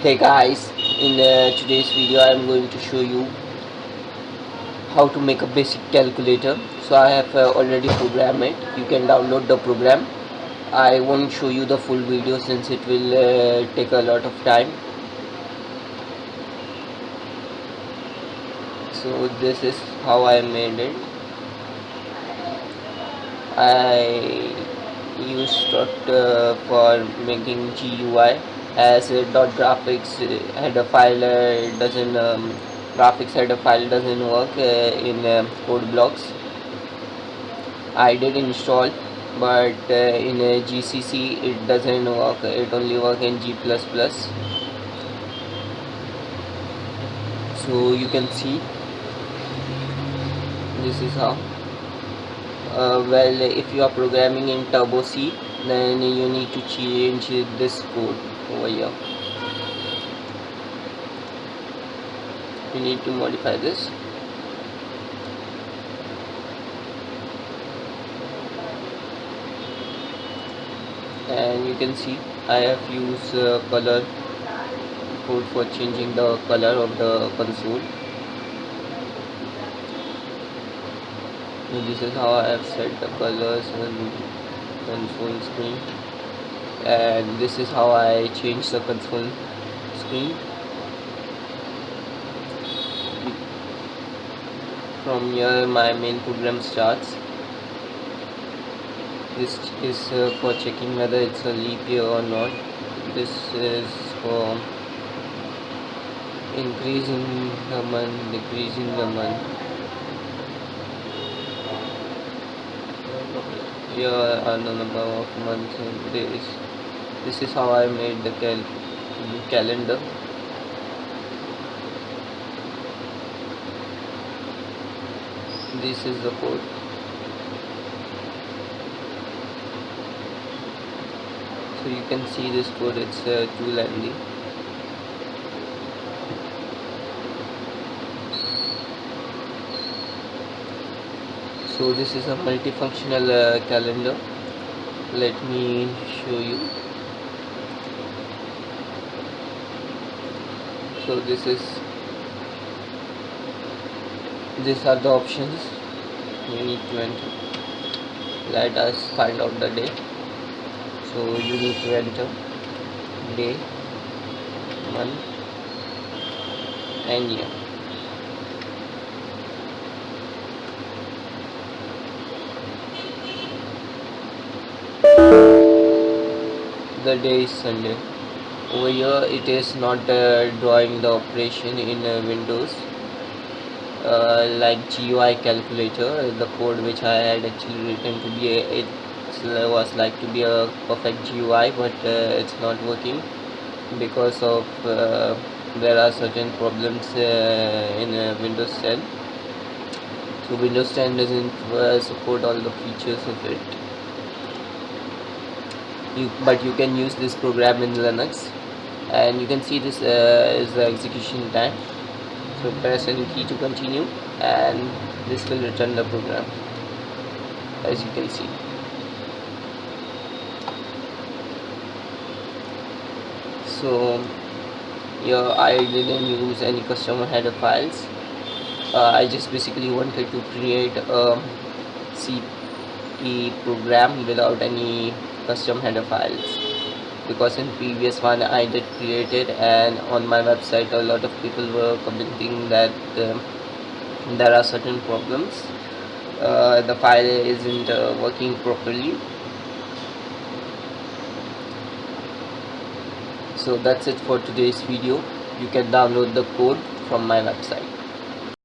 Hey guys, in today's video I am going to show you how to make a basic calculator. So I have already programmed it. You can download the program. I won't show you the full video since it will take a lot of time. So this is how I made it. I used for making GUI as a .graphics header file doesn't graphics header file doesn't work in codeblocks. I did install, but in GCC it doesn't work. It only works in G++. So you can see this is how. Well, if you are programming in Turbo-C, then you need to change this code over here. You need to modify this. And you can see I have used color code for changing the color of the console. So this is how I have set the colors on console screen, and this is how I change the console screen. From here my main program starts. This is for checking whether it's a leap year or not. This is for increasing the month, decreasing the month. Here are the number of months and days. This is how I made the calendar. This is the code. So you can see this code, it's too lengthy. So this is a multifunctional calendar. Let me show you. So these are the options you need to enter. Let us find out the day. So you need to enter day, month and year. The day is Sunday. Over here it is not drawing the operation in Windows like GUI calculator. The code which I had actually written to be it was like to be a perfect GUI, but it's not working because of there are certain problems in Windows 10. So Windows 10 doesn't support all the features of it. But you can use this program in Linux, and you can see this is the execution time. So press any key to continue, and this will return the program, as you can see. So here I didn't use any custom header files. I just basically wanted to create a C program without any custom header files, because in previous one I did create it, and on my website a lot of people were commenting that there are certain problems. The file isn't working properly. So that's it for today's video. You can download the code from my website.